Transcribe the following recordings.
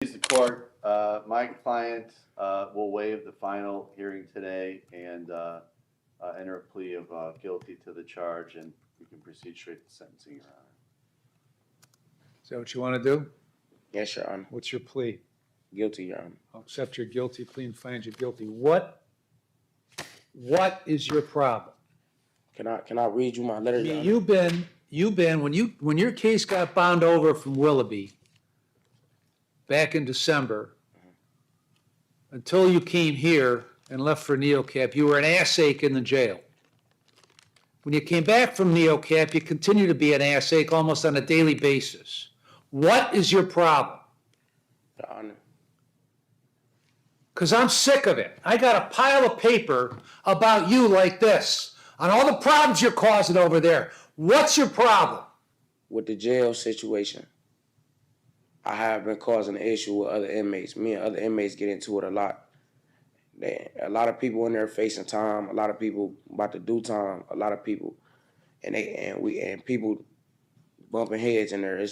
Please the court, my client will waive the final hearing today and enter a plea of guilty to the charge, and we can proceed straight to sentencing, Your Honor. Is that what you want to do? Yes, Your Honor. What's your plea? Guilty, Your Honor. I'll accept your guilty plea and find you guilty. What is your problem? Can I read you my letter, I Your mean, Honor? you've been when your case got bound over from Willoughby back in December, until you came here and left for NeoCap, you were an ass ache in the jail. When you came back from NeoCap, you continue to be an ass ache almost on a daily basis. What is your problem? Your Honor. Because I'm sick of it. I got a pile of paper about you like this, on all the problems you're causing over there. What's your problem? With the jail situation, I have been causing an issue with other inmates. Me and other inmates get into it a lot. A lot of people in there facing time. A lot of people about to do time. A lot of people, and people bumping heads in there.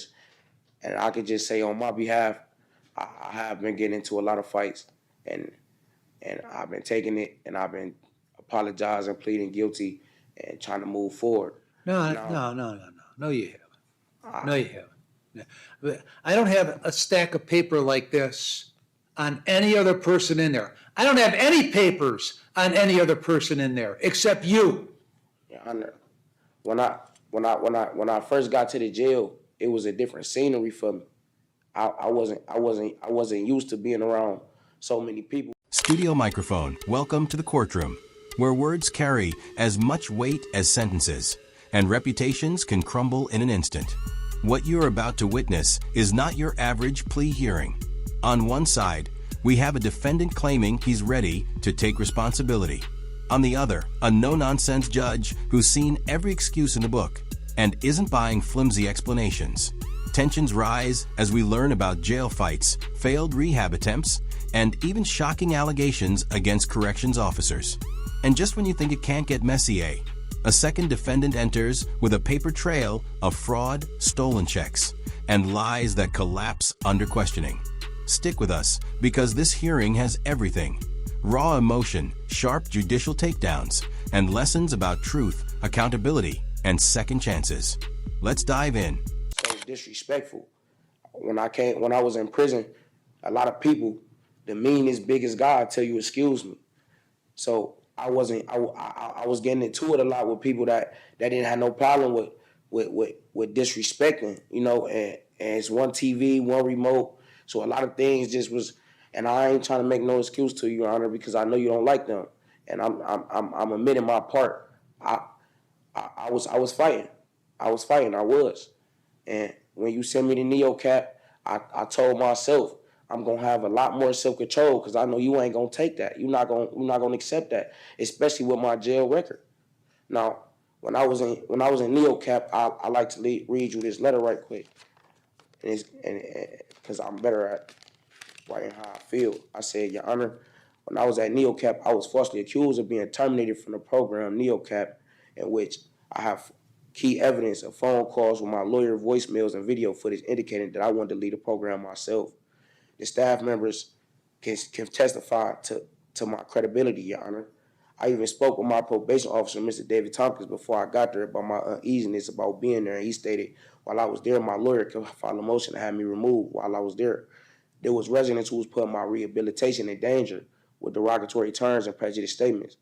And I could just say on my behalf, I have been getting into a lot of fights, and I've been taking it, and I've been apologizing, pleading guilty, and trying to move forward. No, you haven't. No, you haven't. But I don't have a stack of paper like this on any other person in there. I don't have any papers on any other person in there except you. Your Honor, when I first got to the jail, it was a different scenery for me. I wasn't used to being around so many people. Studio microphone. Welcome to the courtroom, where words carry as much weight as sentences, and reputations can crumble in an instant. What you're about to witness is not your average plea hearing. On one side, we have a defendant claiming he's ready to take responsibility. On the other, a no-nonsense judge who's seen every excuse in the book and isn't buying flimsy explanations. Tensions rise as we learn about jail fights, failed rehab attempts, and even shocking allegations against corrections officers. And just when you think it can't get messier, a second defendant enters with a paper trail of fraud, stolen checks, and lies that collapse under questioning. Stick with us, because this hearing has everything: raw emotion, sharp judicial takedowns, and lessons about truth, accountability, and second chances. Let's dive in. So disrespectful. When I was in prison, a lot of people, the meanest, biggest guy, tell you excuse me. So I was getting into it a lot with people that didn't have no problem with disrespecting, you know, and it's one TV, one remote. So a lot of things just was, and I ain't trying to make no excuse to you, Your Honor, because I know you don't like them, and I'm admitting my part. I was fighting, and when you sent me to NeoCap, I told myself I'm gonna have a lot more self-control because I know you ain't gonna take that. You're not gonna accept that, especially with my jail record. Now, when I was in NeoCap, I like to read you this letter right quick, and because I'm better at writing how I feel. I said, Your Honor, when I was at NeoCap, I was falsely accused of being terminated from the program NeoCap, in which I have key evidence of phone calls with my lawyer, voicemails, and video footage indicating that I wanted to lead the program myself. The staff members can testify to my credibility, Your Honor. I even spoke with my probation officer, Mr. David Tompkins, before I got there about my uneasiness about being there. And he stated, while I was there, my lawyer could file a motion to have me removed while I was there. There was residents who was putting my rehabilitation in danger with derogatory terms and prejudiced statements.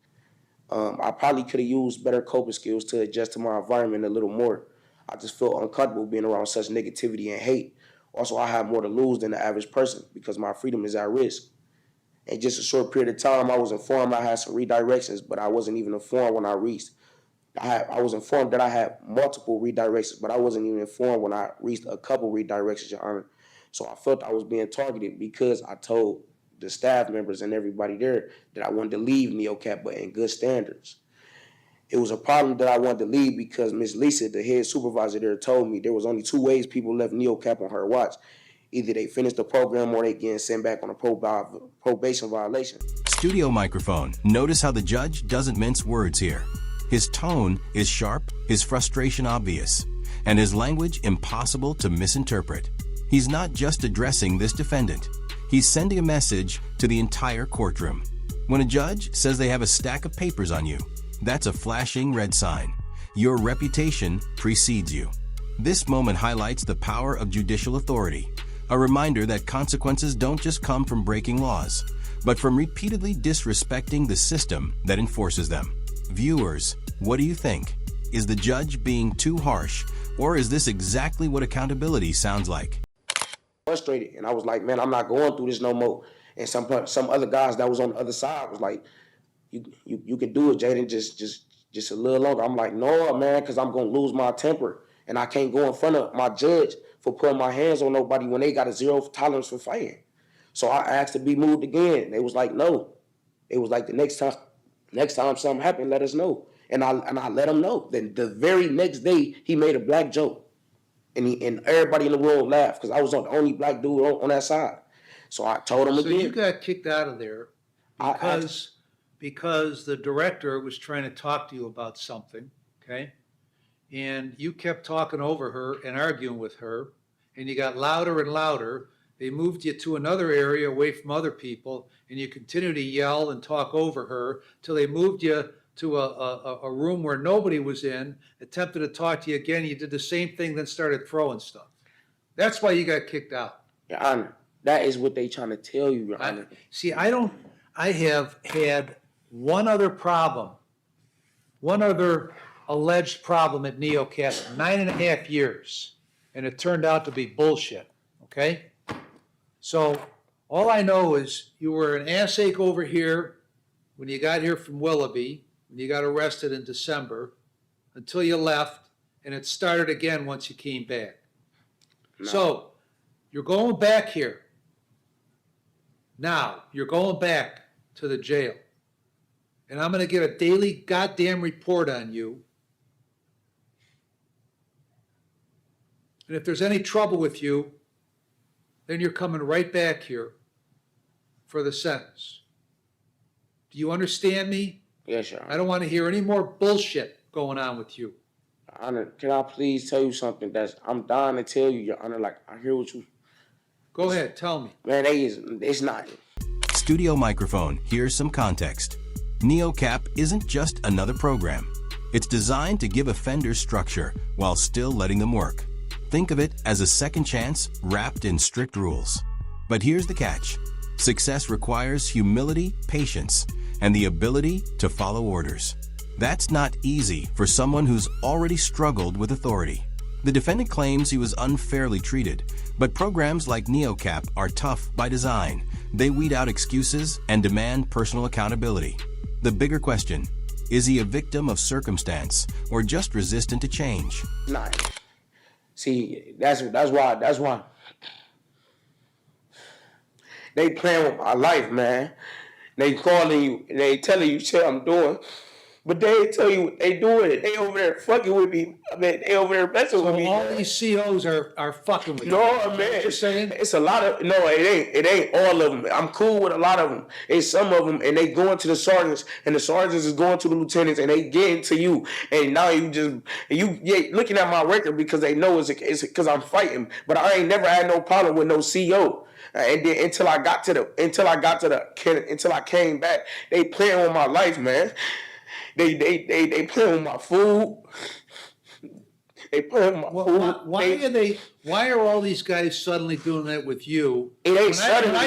I probably could have used better coping skills to adjust to my environment a little more. I just felt uncomfortable being around such negativity and hate. Also, I have more to lose than the average person because my freedom is at risk. In just a short period of time, I was informed I had some redirections, but I wasn't even informed when I reached. I was informed that I had multiple redirections, but I wasn't even informed when I reached a couple redirections, Your Honor. So I felt I was being targeted because I told the staff members and everybody there that I wanted to leave NeoCap, but in good standards. It was a problem that I wanted to leave because Miss Lisa, the head supervisor there, told me there was only two ways people left NeoCap on her watch. Either they finished the program or they getting sent back on a probation violation. Studio microphone. Notice how the judge doesn't mince words here. His tone is sharp, his frustration obvious, and his language impossible to misinterpret. He's not just addressing this defendant. He's sending a message to the entire courtroom. When a judge says they have a stack of papers on you, that's a flashing red sign. Your reputation precedes you. This moment highlights the power of judicial authority, a reminder that consequences don't just come from breaking laws, but from repeatedly disrespecting the system that enforces them. Viewers, what do you think? Is the judge being too harsh, or is this exactly what accountability sounds like? Frustrated, and I was like, man, I'm not going through this no more. And some other guys that was on the other side was like, you can do it, Jaden, just a little longer. I'm like, no, man, because I'm gonna lose my temper, and I can't go in front of my judge for putting my hands on nobody when they got a zero tolerance for fighting. So I asked to be moved again. They was like, no. It was like the next time something happened, let us know. And I let him know. Then the very next day, he made a black joke, and everybody in the room laughed because I was the only black dude on that side. So I told him So again. you got kicked out of there because the director was trying to talk to you about something, okay? And you kept talking over her and arguing with her, and you got louder and louder. They moved you to another area away from other people, and you continued to yell and talk over her till they moved you to a room where nobody was in, attempted to talk to you again. You did the same thing, then started throwing stuff. That's why you got kicked out. Your Honor, that is what they trying to tell you, Your Honor. I have had one other alleged problem at NeoCap, 9.5 years, and it turned out to be bullshit, okay? So all I know is you were an ass ache over here when you got here from Willoughby, when you got arrested in December, until you left, and it started again once you came back. No. So you're going back here. Now, you're going back to the jail. And I'm going to get a daily goddamn report on you. And if there's any trouble with you, then you're coming right back here for the sentence. Do you understand me? Yes, Your I Honor. don't want to hear any more bullshit going on with you. Your Honor, can I please tell you something I'm dying to tell you, Your Honor? Like, I hear what you... Go ahead, tell me. Man, it's not... Studio microphone, here's some context. NeoCap isn't just another program. It's designed to give offenders structure while still letting them work. Think of it as a second chance wrapped in strict rules. But here's the catch. Success requires humility, patience, and the ability to follow orders. That's not easy for someone who's already struggled with authority. The defendant claims he was unfairly treated, but programs like NeoCap are tough by design. They weed out excuses and demand personal accountability. The bigger question, is he a victim of circumstance or just resistant to change? Nah. See, that's why they playing with my life, man. They calling you, they telling you shit I'm doing, but they ain't tell you what they doing. They over there fucking with me. I mean, they over there messing with me. All Man. these COs are fucking with you. No, man, You're saying? it's a lot of, no, it ain't all of them. I'm cool with a lot of them. It's some of them, and they going to the sergeants, and the sergeants is going to the lieutenants, and they getting to you, and now you looking at my record because they know it's because I'm fighting, but I ain't never had no problem with no CO. And then until I came back, they playing with my life, man. They playing with my food. They playing with my food. Why are all these guys suddenly doing that with you? It ain't suddenly.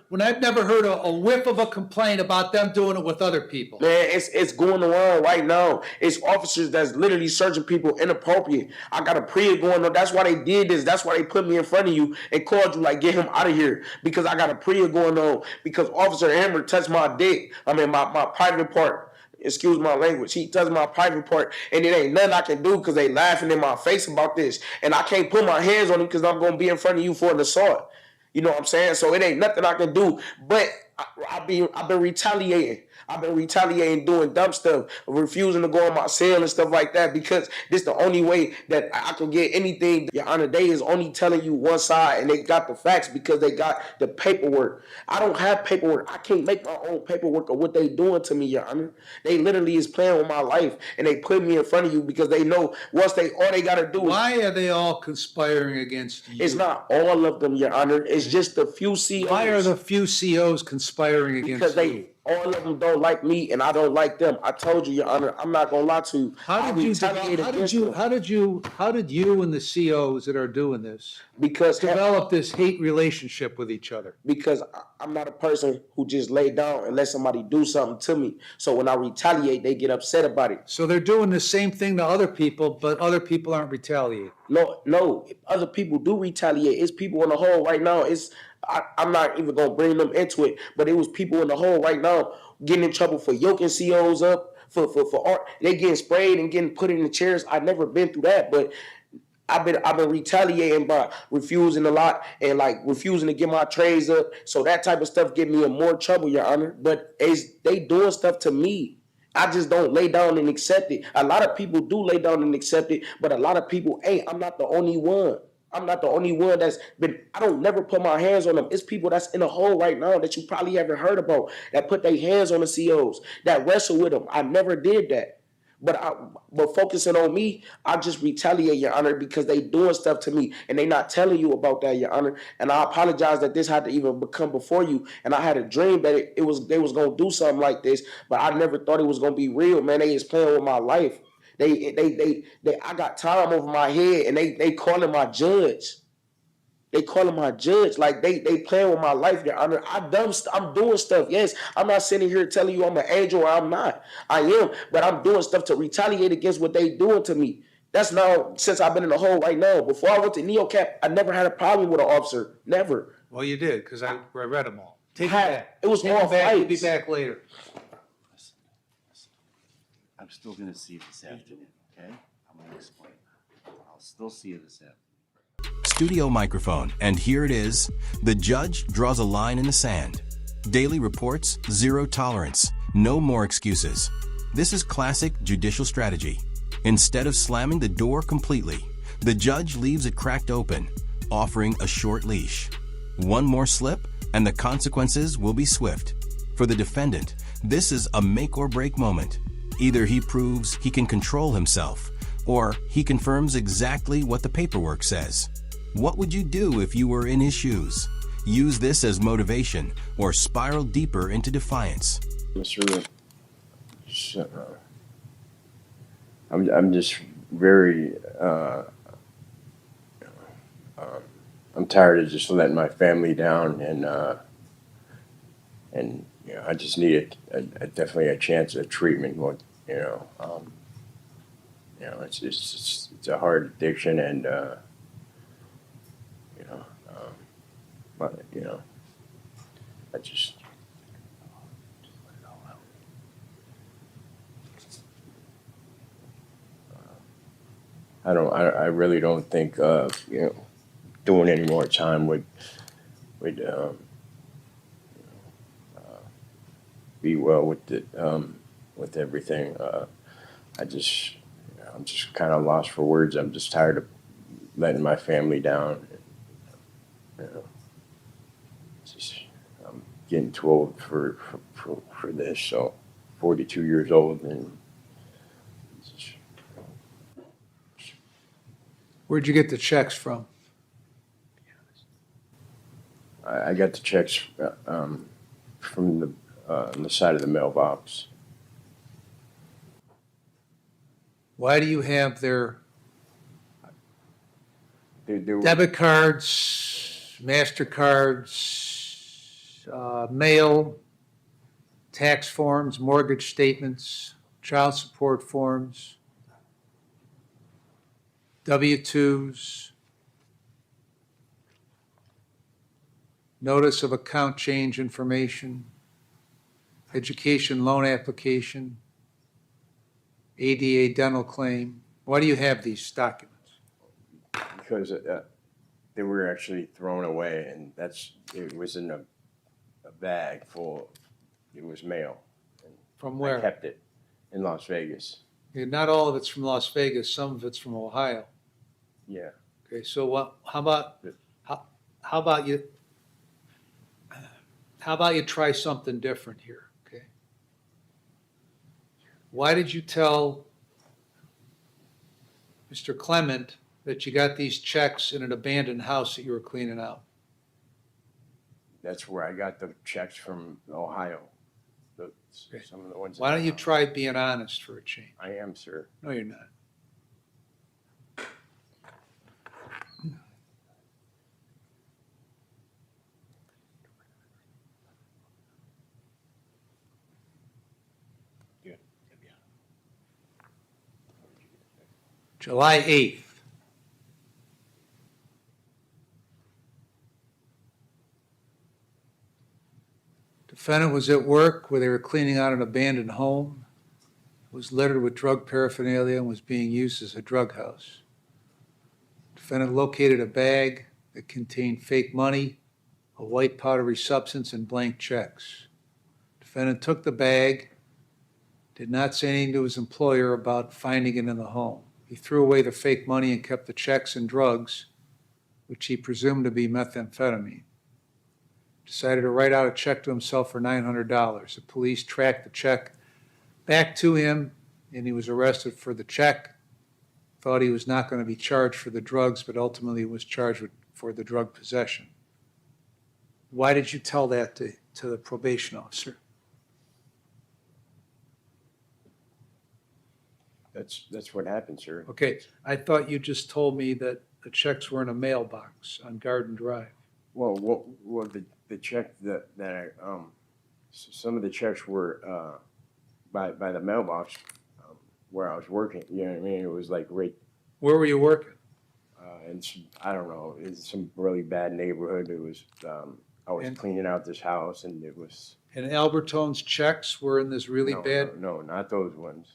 When I've never heard a whiff of a complaint about them doing it with other people. Man, it's going around right now. It's officers that's literally searching people inappropriate. I got a PREA going on. That's why they did this. That's why they put me in front of you and called you like, get him out of here. Because I got a PREA going on. Because Officer Hammer touched my dick. I mean, my private part. Excuse my language. He touched my private part, and it ain't nothing I can do because they laughing in my face about this. And I can't put my hands on him because I'm going to be in front of you for an assault. You know what I'm saying? So it ain't nothing I can do. But I've been retaliating. I've been retaliating, doing dumb stuff, refusing to go on my cell and stuff like that because this the only way that I can get anything. Your Honor, they is only telling you one side and they got the facts because they got the paperwork. I don't have paperwork. I can't make my own paperwork of what they doing to me, Your Honor. They literally is playing with my life and they put me in front of you because they know all they gotta do is. Why are they all conspiring against you? It's not all of them, Your Honor. It's just a few COs. Why are the few COs conspiring against you? All of them don't like me and I don't like them. I told you, Your Honor, I'm not gonna lie to you. How did you and the COs that are doing this develop this hate relationship with each other? Because I'm not a person who just lay down and let somebody do something to me. So when I retaliate, they get upset about it. So they're doing the same thing to other people, but other people aren't retaliating. No, other people do retaliate. It's people in the hole right now. I'm not even gonna bring them into it, but it was people in the hole right now getting in trouble for yoking COs up, for art. They getting sprayed and getting put in the chairs. I've never been through that, but I've been retaliating by refusing a lot and like refusing to get my trays up. So that type of stuff get me in more trouble, Your Honor. But they doing stuff to me. I just don't lay down and accept it. A lot of people do lay down and accept it, but a lot of people ain't. I'm not the only one. I'm not the only one that's been, I don't never put my hands on them. It's people that's in a hole right now that you probably haven't heard about that put their hands on the COs, that wrestle with them. I never did that. But focusing on me, I just retaliate, Your Honor, because they doing stuff to me and they not telling you about that, Your Honor. And I apologize that this had to even become before you. And I had a dream that they was gonna do something like this, but I never thought it was gonna be real, man. They is playing with my life. I got time over my head and they calling my judge. They calling my judge like they playing with my life, Your Honor. I'm doing stuff. Yes, I'm not sitting here telling you I'm an angel or I'm not. I am, but I'm doing stuff to retaliate against what they doing to me. That's now since I've been in the hole right now. Before I went to NeoCap, I never had a problem with an officer. Never. Well, you did because I read them all. Take it back. It was all back. We'll be fights. back later. I'm still gonna see you this afternoon, okay? I'm gonna explain. I'll still see you this afternoon. Studio microphone, and here it is. The judge draws a line in the sand. Daily reports, zero tolerance, no more excuses. This is classic judicial strategy. Instead of slamming the door completely, the judge leaves it cracked open, offering a short leash. One more slip, and the consequences will be swift. For the defendant, this is a make or break moment. Either he proves he can control himself, or he confirms exactly what the paperwork says. What would you do if you were in his shoes? Use this as motivation or spiral deeper into defiance. I'm just very, I'm tired of just letting my family down and you know, I just need definitely a chance at treatment. It's a hard addiction and, but, I just, I really don't think, doing any more time would be well with everything. I'm just kind of lost for words. I'm just tired of letting my family down. I'm getting too old for this. So, 42 years old, and Where'd you get the checks from? I got the checks from the side of the mailbox. Why do you have their They debit cards, MasterCards, mail, tax forms, mortgage statements, child support forms, W-2s, notice of account change information, education loan application, ADA dental claim. Why do you have these documents? because they were actually thrown away, and it was in a bag full. It was mail. From I where? kept it in Las Vegas. Okay, not all of it's from Las Vegas, some of it's from Ohio. Yeah. Okay, so what, how about you, how about you try something different here, okay? Why did you tell Mr. Clement that you got these checks in an abandoned house that you were cleaning out? That's where I got the checks from Ohio. Okay. Some of the ones. Why don't you try being honest for a change? I am, sir. No, you're not. July 8th. Defendant was at work where they were cleaning out an abandoned home. It was littered with drug paraphernalia and was being used as a drug house. Defendant located a bag that contained fake money, a white powdery substance, and blank checks. Defendant took the bag, did not say anything to his employer about finding it in the home. He threw away the fake money and kept the checks and drugs, which he presumed to be methamphetamine. Decided to write out a check to himself for $900. The police tracked the check back to him, and he was arrested for the check. Thought he was not going to be charged for the drugs, but ultimately was charged for the drug possession. Why did you tell that to the probation officer? That's what happened, sir. Okay, I thought you just told me that the checks were in a mailbox on Garden Drive. Well, the check that I some of the checks were by the mailbox where I was working. You know what I mean? It was like right Where were you working? in some, I don't know, in some really bad neighborhood. It was I was And- cleaning out this house, and it was And Albertone's checks were in this really no, bad. No, not those ones.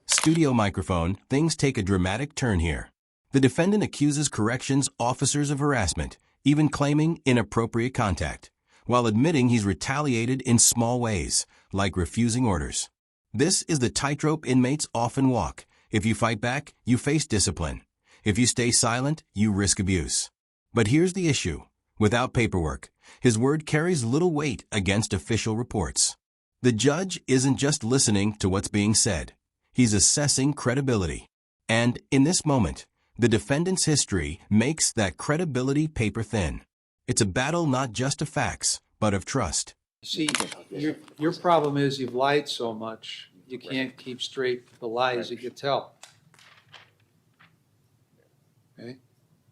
Studio microphone, things take a dramatic turn here. The defendant accuses corrections officers of harassment, even claiming inappropriate contact, while admitting he's retaliated in small ways, like refusing orders. This is the tightrope inmates often walk. If you fight back, you face discipline. If you stay silent, you risk abuse. But here's the issue. Without paperwork, his word carries little weight against official reports. The judge isn't just listening to what's being said. He's assessing credibility. And in this moment, the defendant's history makes that credibility paper thin. It's a battle not just of facts, but of trust. See, your problem is you've lied so much, you can't keep straight the lies that you tell. Okay?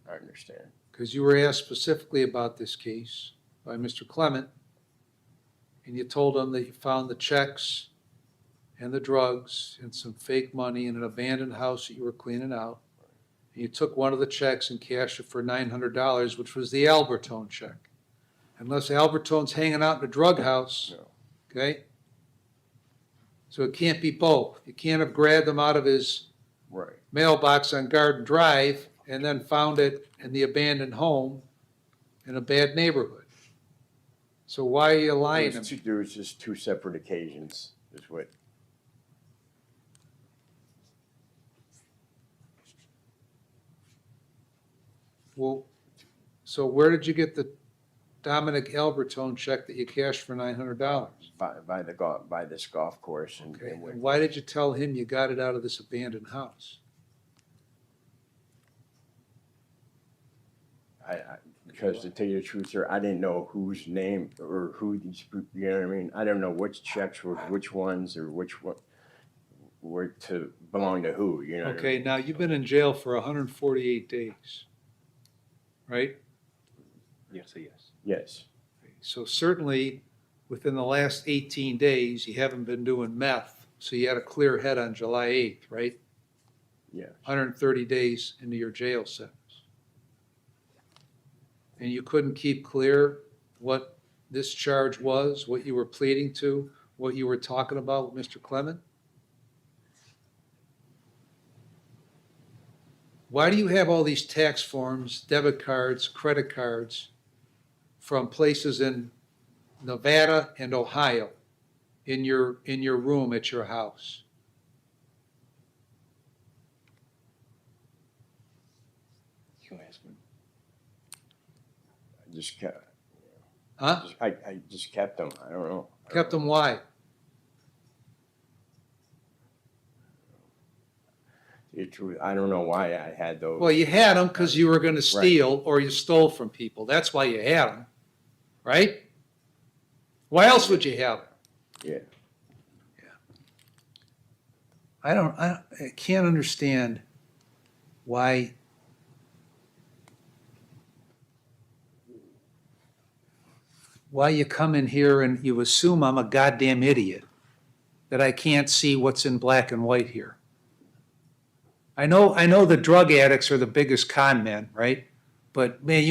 I understand. Because you were asked specifically about this case by Mr. Clement, and you told him that you found the checks and the drugs and some fake money in an abandoned house that you were cleaning out. And you took one of the checks and cashed it for $900, which was the Albertone check. Unless Albertone's hanging out in a drug house, No. okay? So it can't be both. You can't have grabbed them out of his Right. mailbox on Garden Drive and then found it in the abandoned home in a bad neighborhood. So why are you lying to me? There was just two separate occasions, is what. Well, so where did you get the Dominic Albertone check that you cashed for $900? By this golf course, and, Okay, and and why did you tell him you got it out of this abandoned house? because to tell you the truth, sir, I didn't know whose name or who these, you know what I mean? I don't know which checks were which ones or which one were to belong to who, you know what I Okay, mean? now you've been in jail for 148 days, right? Yes, yes. Yes, So certainly, within the last 18 days, you haven't been doing meth, so you had a clear head on July 8th, right? yes. 130 days into your jail sentence. And you couldn't keep clear what this charge was, what you were pleading to, what you were talking about with Mr. Clement? Why do you have all these tax forms, debit cards, credit cards from places in Nevada and Ohio in your room at your house? You ask me. I just kept, Huh? I just kept them. I don't know. Kept them why? The truth, I don't know why I had those. Well, you had them because you were gonna steal or you stole from people. That's why you had them, right? Why else would you have them? Yeah. I can't understand why you come in here and you assume I'm a goddamn idiot, that I can't see what's in black and white here. I know the drug addicts are the biggest con men, right? But man, you